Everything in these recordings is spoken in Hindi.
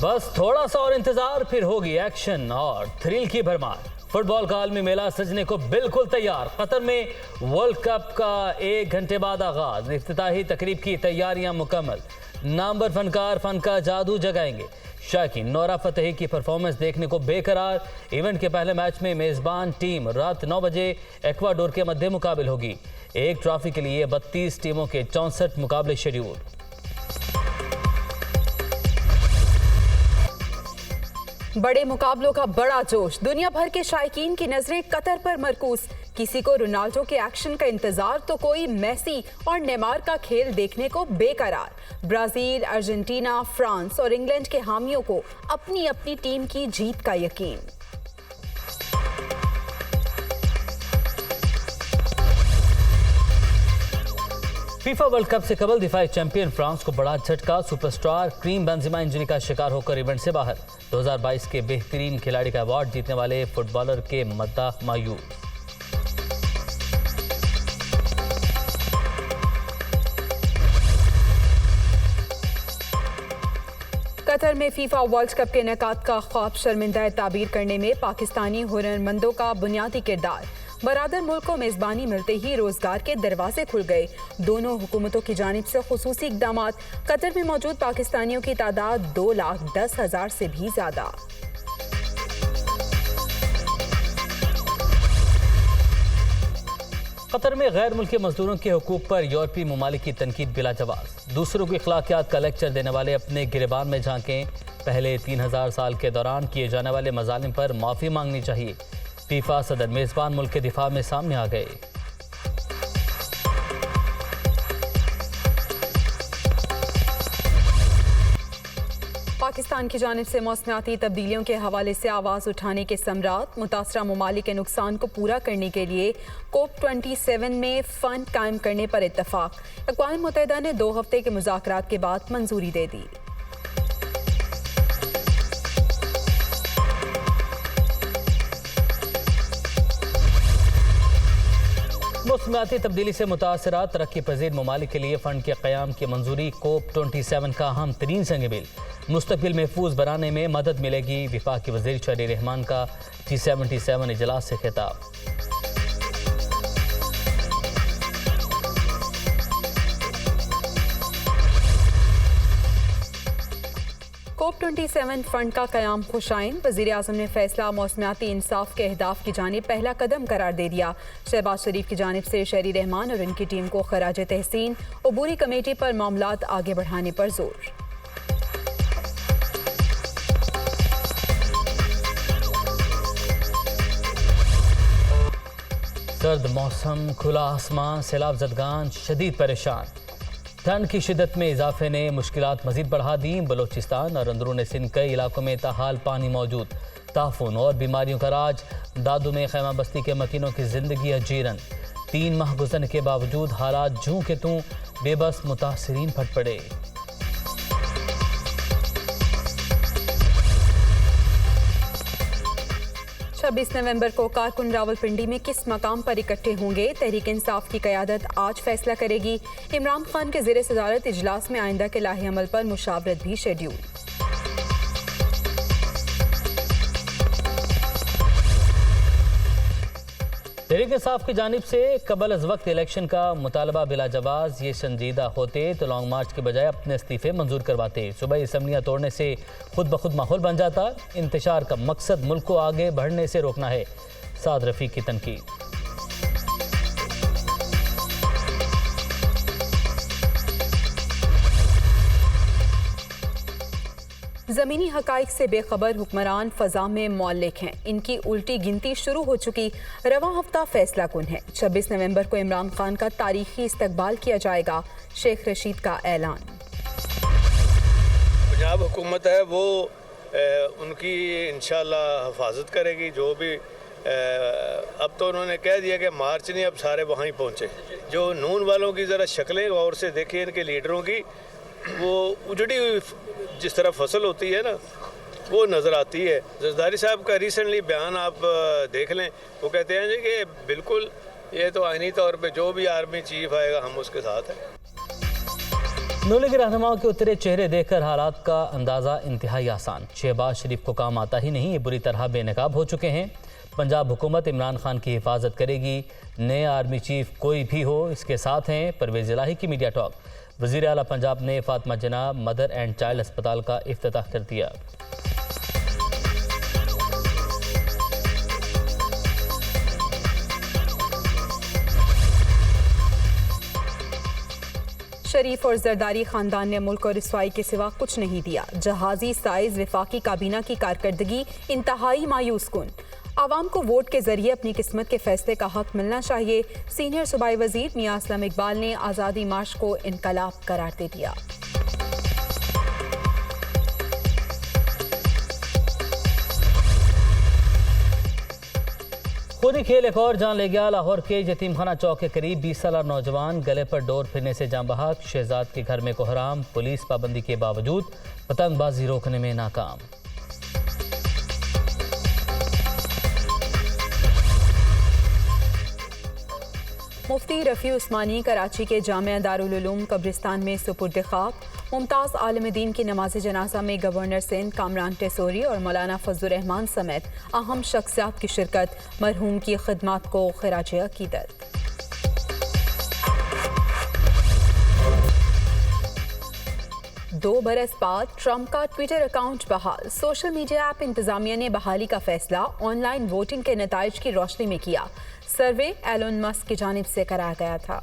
बस थोड़ा सा और इंतजार, फिर होगी एक्शन और थ्रिल की भरमार। फुटबॉल का आलमी मेला सजने को बिल्कुल तैयार। कतर में वर्ल्ड कप का 1 घंटे बाद आगाज। इफ्तिताही तकरीब की तैयारियां मुकम्मल। नामवर फनकार फन का जादू जगाएंगे। शायकीन नोरा फतेही की परफॉर्मेंस देखने को बेकरार। इवेंट के पहले मैच में मेजबान टीम रात 9 बजे एक्वाडोर के मध्य मुकाबले होगी। एक ट्रॉफी के लिए 32 टीमों के 64 मुकाबले शेड्यूल। बड़े मुकाबलों का बड़ा जोश। दुनिया भर के शायकीन की नजरें कतर पर मरकूज। किसी को रोनाल्डो के एक्शन का इंतजार तो कोई मेसी और नेमार का खेल देखने को बेकरार। ब्राजील, अर्जेंटीना, फ्रांस और इंग्लैंड के हामियों को अपनी अपनी टीम की जीत का यकीन। फीफा वर्ल्ड कप से कबल दिफाई चैंपियन फ्रांस को बड़ा झटका। सुपरस्टार क्रीम बेंजेमा इंजरी का शिकार होकर इवेंट से बाहर। 2022 के बेहतरीन खिलाड़ी का अवार्ड जीतने वाले फुटबॉलर के मद्दाह मायूस। कतर में फीफा वर्ल्ड कप के इनेकाद का ख्वाब शर्मिंदा ताबीर करने में पाकिस्तानी हुनरमंदों का बुनियादी किरदार। बरादर मुल्क को मेजबानी मिलते ही रोजगार के दरवाजे खुल गए। दोनों हुकूमतों की जानिब से खुसूसी इक़दामात। कतर में मौजूद पाकिस्तानियों की तादाद 2,10,000 से भी ज्यादा। कतर में गैर मुल्की मजदूरों के हुकूक पर यूरोपीय ममालिक की तनकीद बिला जवाब। दूसरों की अखलाकियात का लेक्चर देने वाले अपने गिरबान में झांकें। पहले 3000 साल के दौरान किए जाने वाले मजालिम पर माफी मांगनी चाहिए। फीफा सदर मेजबान मुल्क के दिफा में सामने आ गए। पाकिस्तान की जानिब से मौसमियाती तब्दीलियों के हवाले से आवाज़ उठाने के समरात। मुतासरा ममालिक के नुकसान को पूरा करने के लिए COP27 में फंड कायम करने पर इत्तफाक। अक़वाम मुत्तहिदा ने 2 हफ्ते के मुज़ाकरात के बाद मंजूरी दे दी। मौसमियाती तब्दीली से मुतासरा तरक्की पजीर ममालिक के लिए फंड के क़याम की मंजूरी। COP27 का अहम तरीन संग मील। मुस्तक़बिल महफूज बनाने में मदद मिलेगी। विफाक़ी वज़ीर शहरी रहमान का G77 इजलास से खिताब। COP27 फंड का क़याम खुशाइन। वज़ीर आज़म ने फैसला मौसमियाती इंसाफ के अहदाफ की जानिब पहला कदम करार दे दिया। शहबाज शरीफ की जानिब से शहरी रहमान और उनकी टीम को खराज तहसीन। अबूरी कमेटी पर मामलात आगे बढ़ाने पर जोर। सर्द मौसम, खुला आसमान, सैलाब ज़दगान शदीद परेशान। ठंड की शिद्दत में इजाफे ने मुश्किलात मजीद बढ़ा दी। बलोचिस्तान और अंदरून सिंध कई इलाकों में ताहाल पानी मौजूद। ताफून और बीमारियों का राज। दादू में खैमा बस्ती के मकीनों की जिंदगी अजीरन। 3 माह गुजरने के बावजूद हालात जूं के तूं। बेबस मुतासरीन फट पड़े। 26 नवंबर को कारकुन रावलपिंडी में किस मकाम पर इकट्ठे होंगे? तहरीक इंसाफ की क़यादत आज फैसला करेगी। इमरान खान के ज़ेर सदारत इजलास में आइंदा के लाहे अमल पर मुशावरत भी शेड्यूल। तहरीक इंसाफ की जानिब से कबल अज वक्त इलेक्शन का मुतालबा बिला जवाज। ये संजीदा होते तो लॉन्ग मार्च के बजाय अपने इस्तीफे मंजूर करवाते। सुबह असम्बलियाँ तोड़ने से खुद ब खुद माहौल बन जाता। इंतशार का मकसद मुल्क को आगे बढ़ने से रोकना है। साद रफ़ीक की तनकीद। ज़मीनी हक़ाइक़ से बेखबर हुक्मरान फ़ज़ा में मौलिक हैं। इनकी उल्टी गिनती शुरू हो चुकी। रवां हफ्ता फैसला कुन है। 26 नवंबर को इमरान खान का तारीखी इस्तकबाल किया जाएगा। शेख रशीद का ऐलान। पंजाब हुकूमत है वो उनकी इंशाअल्लाह हिफाजत करेगी। जो भी अब तो उन्होंने कह दिया कि मार्च नहीं, अब सारे वहाँ ही पहुँचे। जो नून वालों की ज़रा शक्लें गौर से देखिए, इनके लीडरों की वो उजड़ी हुई जिस तरह फसल होती है ना, वो नज़र आती है। जरदारी साहब का रिसेंटली बयान आप देख लें। वो कहते हैं जी कि बिल्कुल ये तो आईनी तौर पे जो भी आर्मी चीफ आएगा हम उसके साथ हैं। नून लीग रहनुमाओं के उतरे चेहरे देखकर हालात का अंदाजा इंतहाई आसान। शहबाज शरीफ को काम आता ही नहीं, ये बुरी तरह बेनकाब हो चुके हैं। पंजाब हुकूमत इमरान खान की हिफाजत करेगी, नए आर्मी चीफ कोई भी हो इसके साथ हैं। परवेज इलाही की मीडिया टॉक। वज़ीर आला पंजाब ने फातिमा जिन्ना मदर एंड चाइल्ड अस्पताल का इफ्तिताह कर दिया। शरीफ और जरदारी खानदान ने मुल्क को रिसवाई के सिवा कुछ नहीं दिया। जहाजी साइज वफाकी काबीना की कारकर्दगी इंतहाई मायूस कुन। आवाम को वोट के जरिए अपनी किस्मत के फैसले का हक मिलना चाहिए। सीनियर सूबाई वजीर मियां असलम इकबाल ने आज़ादी मार्च को इनकलाब करार दे दिया। खूनी खेल एक और जान ले गया। लाहौर के यतीमखाना चौक के करीब 20 साला नौजवान गले पर डोर फिरने से जान बहक। शहजाद के घर में कोहराम, पुलिस पाबंदी के बावजूद पतंगबाजी रोकने में नाकाम। मुफ्ती रफ़ी उस्मानी कराची के जामिया दारुल उलूम कब्रिस्तान में सुपुर्द खाक। मुमताज़ आलिम दीन की नमाज जनाजा में गवर्नर सिंध कामरान टेसोरी और मौलाना फजलुर रहमान समेत अहम शख्सियात की शिरकत। मरहूम की खिदमत को खिराज अकीदत। 2 बरस बाद ट्रंप का ट्विटर अकाउंट बहाल। सोशल मीडिया ऐप इंतजामिया ने बहाली का फैसला ऑनलाइन वोटिंग के नताइज की रोशनी में किया। सर्वे एलोन मस्क की जानिब से कराया गया था।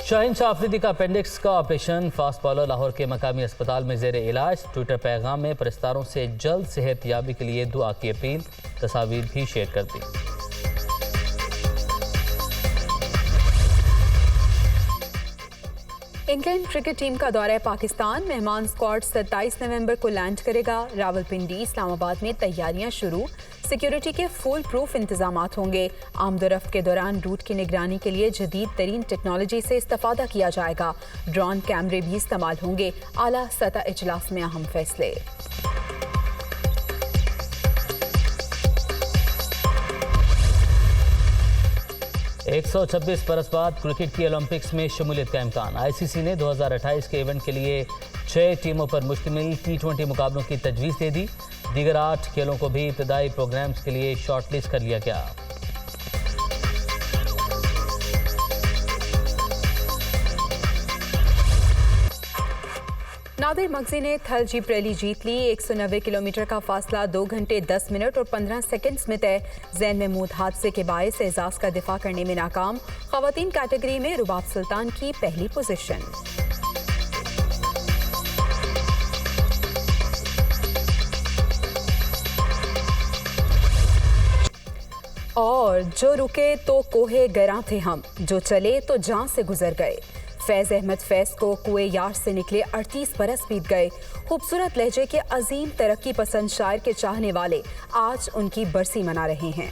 शाहीन शाह अफरीदी का अपेंडिक्स का ऑपरेशन। फास्ट बॉलर लाहौर के मकामी अस्पताल में जेर इलाज। ट्विटर पैगाम में परस्तारों से जल्द सेहत याबी के लिए दुआ की अपील। तस्वीर भी शेयर कर दी। इंग्लैंड क्रिकेट टीम का दौरा पाकिस्तान। मेहमान स्क्वाड 27 नवंबर को लैंड करेगा। रावलपिंडी इस्लामाबाद में तैयारियां शुरू। सिक्योरिटी के फुल प्रूफ इंतजामात होंगे। आमदोरफ्त के दौरान रूट की निगरानी के लिए जदीद तरीन टेक्नोलॉजी से इस्तेफादा किया जाएगा। ड्रोन कैमरे भी इस्तेमाल होंगे। आला सतह इजलास में अहम फैसले। एक 126 बरस बाद क्रिकेट की ओलंपिक्स में शमूलियत का इम्कान। आईसीसी ने 2028 के इवेंट के लिए 6 टीमों पर मुश्तमिल T20 मुकाबलों की तजवीज़ दे दी। दीगर 8 खेलों को भी इब्तदाई प्रोग्राम्स के लिए शॉर्टलिस्ट कर लिया गया। नादिर मगजी ने थल जीप रैली जीत ली। 190 किलोमीटर का फासला 2 घंटे 10 मिनट और 15 सेकंड्स में तय। जैन महमूद हादसे के बायस एजाज का दिफा करने में नाकाम। खवातीन कैटेगरी में रुबाब सुल्तान की पहली पोजीशन। और जो रुके तो कोहे गरा थे हम, जो चले तो जान से गुजर गए। फैज़ अहमद फैज़ को कुए यार से निकले 38 बरस बीत गए। खूबसूरत लहजे के अजीम तरक्की पसंद शायर के चाहने वाले आज उनकी बरसी मना रहे हैं।